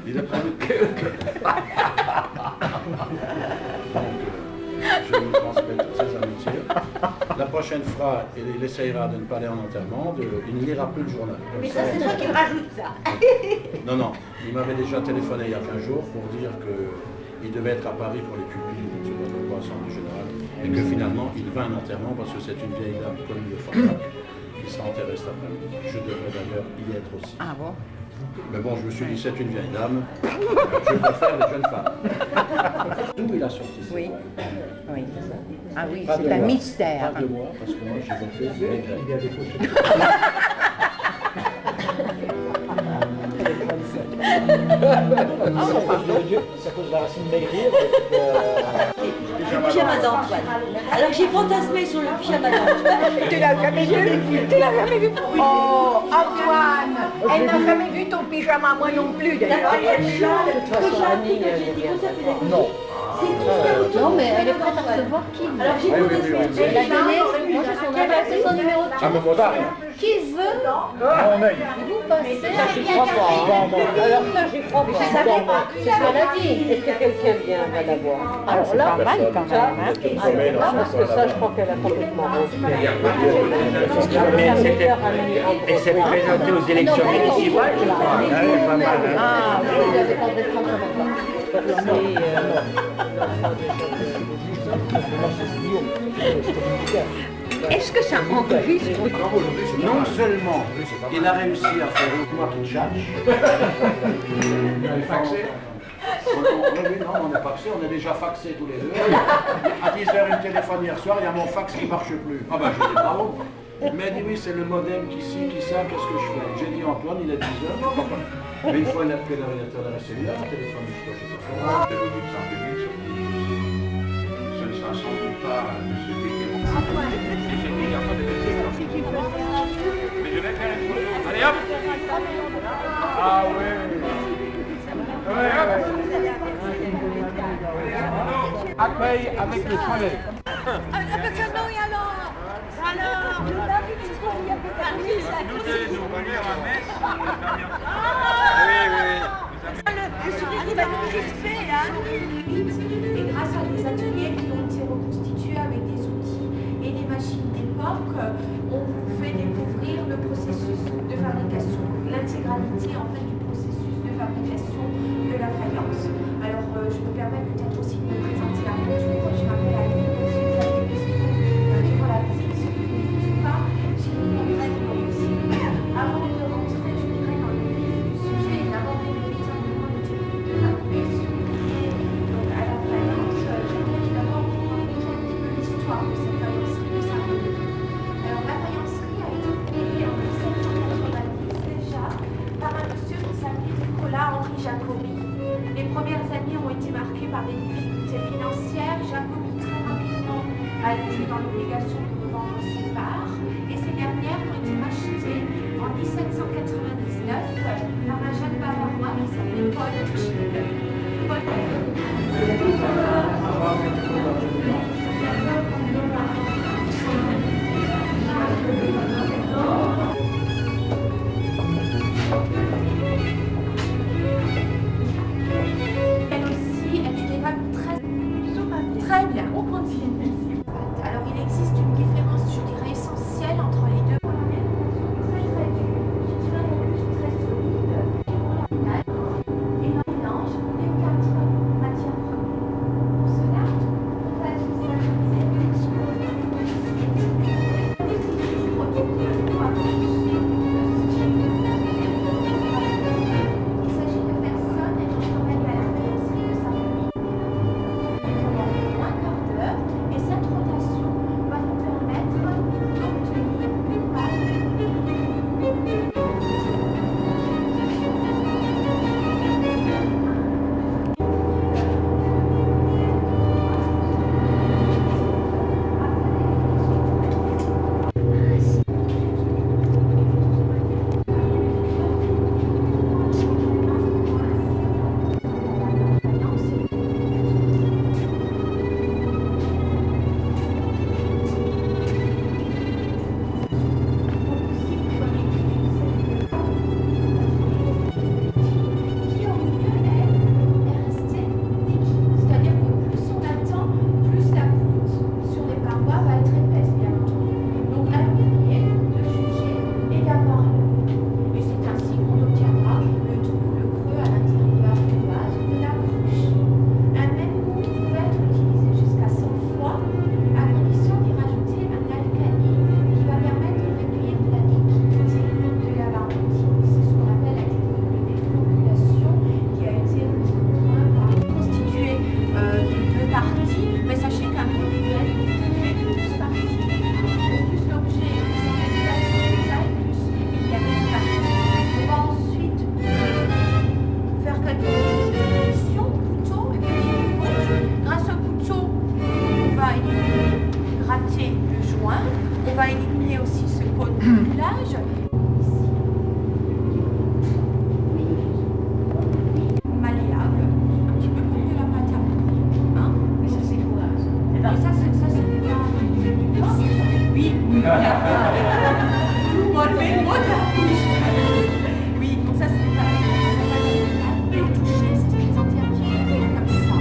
Il a prévu je lui transmets toutes ses amitiés. La prochaine fois, il essayera de ne pas aller en enterrement, il ne lira plus le journal. Mais ça, c'est toi qui me rajoute ça. Non, non, il m'avait déjà téléphoné il y a 15 jours pour dire qu'il devait être à Paris pour les pupilles, je ne sais pas quoi, Assemblée générale, et que finalement, il va à un enterrement parce que c'est une vieille dame connue de Forbach qui sera enterrée cet après-midi. Je devrais d'ailleurs y être aussi. Ah bon? Mais bon, je me suis dit, c'est une vieille dame, je préfère les jeunes femmes. D'où il a sorti ça? Oui. Oui. Ah oui, Pas c'est de un moi. mystère. Pas de moi, parce que moi, j'ai voté maigret. C'est à cause de la racine maigrir. Le pyjama d'Antoine. Alors j'ai fantasmé sur le pyjama d'Antoine. Tu l'as jamais vu? Tu l'as jamais vu? Oh, Antoine! Elle n'a jamais vu ton pyjama, moi non plus d'ailleurs. De toute façon, Annie, Non. Non, mais elle est prête à recevoir qui? Alors j'ai fantasmé. Elle a donné, moi j'ai son adresse et son numéro de À téléphone. mon mot d'arrêt. Qui veut Mon œil. vous passer J'y crois pas. Alors ça, j'y crois pas. savez pas. C'est ce qu'elle a dit. Est-ce que quelqu'un vient va la voir? Alors là, pas mal quand même. Hein? Parce que ça, je crois qu'elle a complètement refait. Elle s'est présentée aux élections municipales, je crois. Pas mal. Ah oui, vous avez pas de prendre Est-ce que ça enregistre? Non seulement il a réussi à faire moi qui cherche. Non, on n'est pas faxé, on est déjà faxé tous les deux. À 10h, il me téléphone hier soir, il y a mon fax qui ne marche plus. Ah ben je dis bravo. Il m'a dit oui, c'est le modem qui ci, qui ça, qu'est-ce que je fais? J'ai dit Antoine, il est 10h. Mais une fois il a pris l'ordinateur de la cellulaire, le téléphone, je sais pas. Ce ne sera sans doute pas M. Desquet. Mais je vais faire une photo. Allez hop! Ah oui! Accueil avec les toilettes. Nous venir à Metz. Et grâce à des ateliers qui ont été reconstitués avec des outils et des machines d'époque, on vous fait découvrir le processus de fabrication, l'intégralité en fait du processus de fabrication de la faïence. Alors je me permets peut-être aussi de me présenter à mon tour. Je m'appelle Aline, si vous avez des questions durant la visite, si vous ne dites pas, j'ai une règle aussi. Avant de rentrer, je dirais, dans le vif du sujet et d'aborder véritablement le technique de fabrication. Donc à la faïence, j'aimerais tout d'abord vous raconter un petit peu l'histoire de cette faïencerie de Saint-Denis. Alors la faïencerie a été créée en 1790 déjà par un monsieur qui s'appelait Nicolas Henri Jacobi. Les premières années ont été marquées par des difficultés financières. Jacobi très rapidement a été dans l'obligation de revendre ses parts et ces dernières ont été rachetées en 1799 par un jeune bavarois qui s'appelait Paul Schiele. Elle aussi est une époque très bien. On continue. Alors il existe une différence, je dirais, essentielle avec mission, couteau et petit couteau. Grâce au couteau, on va éliminer, gratter le joint. On va éliminer aussi ce cône de moulage. Malléable, un petit peu comme de la pâte à moudre. Hein? Mais ça c'est quoi? Et ça c'est du pain. Oui. Oui, donc ça c'est pas et au toucher, ça se présente un petit peu comme ça.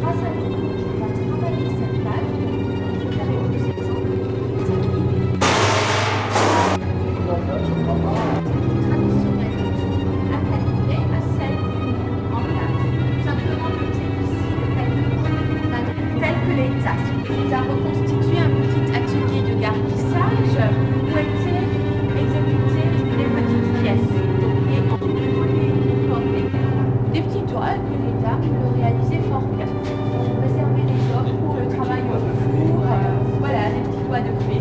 Grâce à nous, on va travailler cette pâte. Je vais faire une de ces exemples traditionnels à qualité, à celle en pâte. Tout simplement comme c'est ici le panier tel que les tasses. On a reconstitué un petit atelier de garnissage où étaient exécutées les petites pièces. Et ensuite, des petits doigts que les dames le réalisaient fort bien. On réservait les hommes pour le travail au four, voilà, des petits doigts de fée.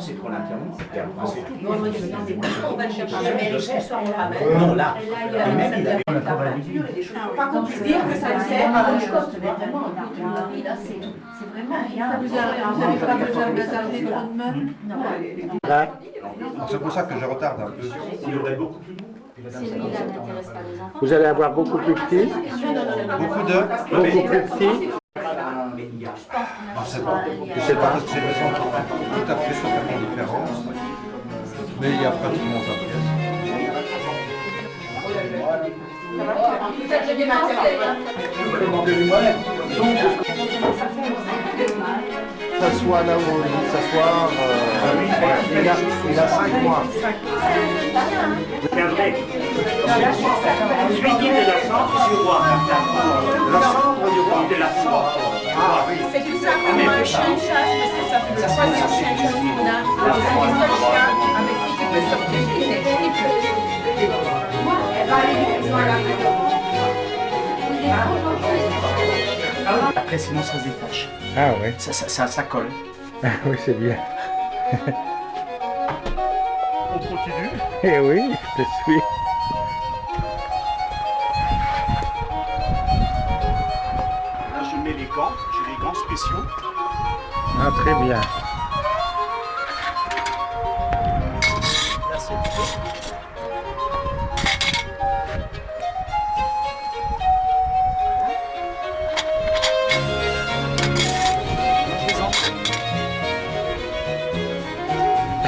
C'est pour l'internet, c'est bien. On va le chercher à la mairie, ce soir on le ramène. Non, là. Le mec, il a fait la validure et des choses. Par contre, je dire que ça me sert à vraiment, là, c'est vraiment rien. Vous n'avez pas besoin de réserver le lendemain? C'est pour ça que je retarde un peu. Vous allez avoir beaucoup plus petit. Beaucoup plus petit. Je sais pas. Je sais pas parce que c'est tout à fait totalement différent. Mais il y a pratiquement sa pièce. Je vais demander lui-même. s'assoit là où on dit s'asseoir. Il a 5 mois. Regardez. Suis dit de la cendre du roi. La cendre du roi. De la cendre. Ah oui. C'est tout simplement un chien de chasse parce que ça fait le troisième chien de chasse qu'on a. C'est les seuls chiens avec qui tu peux sortir qui neige. Elle va aller ils ont la Après, sinon, ça se détache. Ah oui. Ça colle. Ah oui, c'est bien. On continue. Eh oui, je te suis. Là, je mets les gants. J'ai les gants spéciaux. Ah, très bien. Là, c'est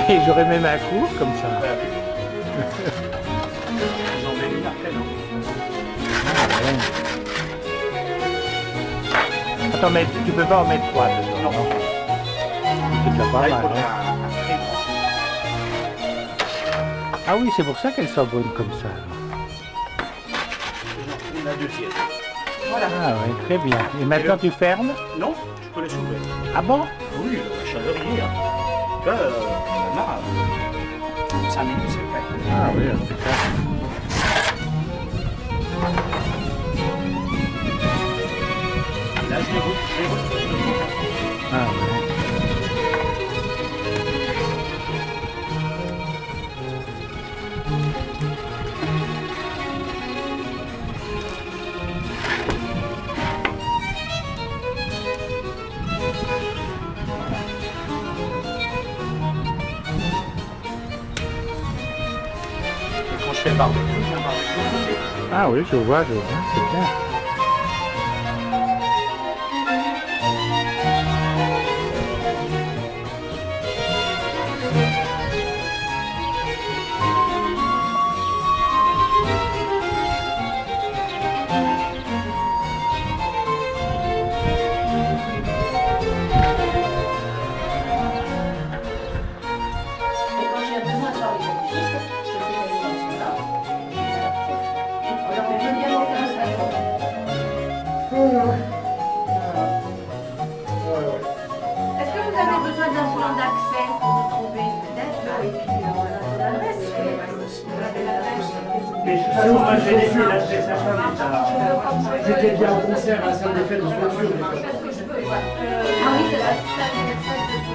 Et j'aurais même un cours comme ça. J'en mets une après, non? Attends, mais tu peux pas en mettre 3 dedans, non? C'est déjà pas Là, il mal, faudra hein? un très grand. Ah oui, c'est pour ça qu'elles sont bonnes comme ça. J'en trouve la deuxième. Ah oui, très bien. Et maintenant tu fermes? Non, je peux les sauver. Ah bon? Oui, la chaleurie. Tu vois, là, 5 minutes, c'est prêt. Ah oui, c'est ça. Là, je les roule. Ah oui. Et quand je fais le barbecue, j'ai un barbecue. Ah oui, je vois, c'est bien. Est-ce que vous avez besoin d'un plan d'accès pour vous trouver une fenêtre et puis on a ton adresse? Vous avez l'adresse. Mais je moi j'ai laissé la J'étais bien au concert à la salle des fêtes de Strasbourg. Ah oui, c'est la salle des fêtes de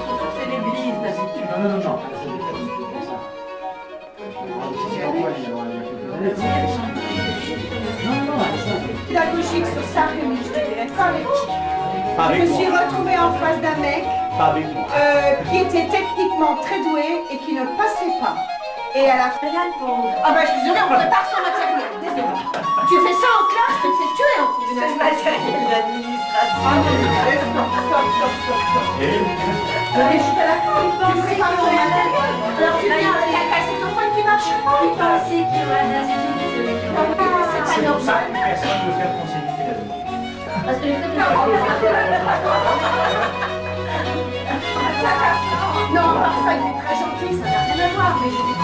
Strasbourg, c'est l'église d'habitude. Non, non, non, non. Pédagogique sur Saint-Rémy, je dirais. Pas avec Je me suis moi. retrouvée en face d'un mec Pas avec moi. qui était techniquement très doué et qui ne passait pas. Et à la fin... Ah bah je suis désolée, on prépare son matériel, désolée. Tu fais ça en classe, tu te fais tuer en plus. C'est le matériel d'administration. Ah non, stop. Mais je suis pas d'accord, tu prépares ton matériel. Alors tu viens avec un cassette qui marche pas. Il pensait qu'il y aurait un astuce. C'est pas normal. Personne ne veut faire conseiller pédagogique. Parce que Non, ça il est très gentil, ça n'a rien à voir, mais je dis...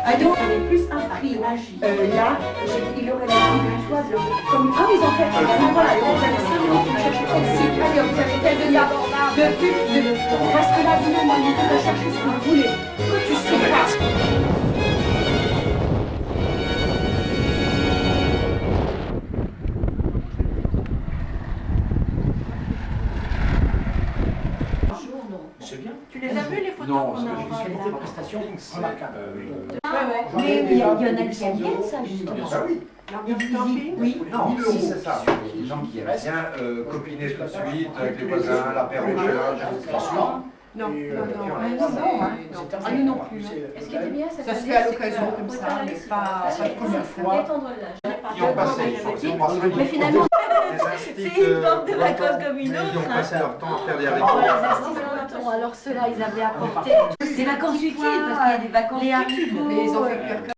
Ah donc, on est plus appris. Là, il aurait la vie du toit, comme... Ah, ils ont fait... Voilà, vous avez 5 minutes pour chercher comme si... Allez, vous avez tel de pub, parce que là, vous m'avez dit de chercher ce que vous voulez. Que tu sais pas. C'est bien. Tu les as vues les photos Non, qu'on a parce que j'ai une qualité de envoyées? prestation remarquable. Mais il y en a qui aiment bien ça, justement. Ah oui. Oui. Non, si c'est ça. Les gens qui aiment bien copiner tout de suite avec les voisins, l'apéro, Non, Ah, nous non plus. ce qui était bien, ça se fait à l'occasion comme ça, mais pas la première fois. Détendre l'âge. Qui ont passé, Mais finalement, c'est une forme de vacances comme une autre. Ils ont passé leur temps à faire des rituels. Bon, alors ceux-là, ils avaient apporté Des vacances utiles, parce qu'il y a des vacances utiles. mais ils ont fait cuire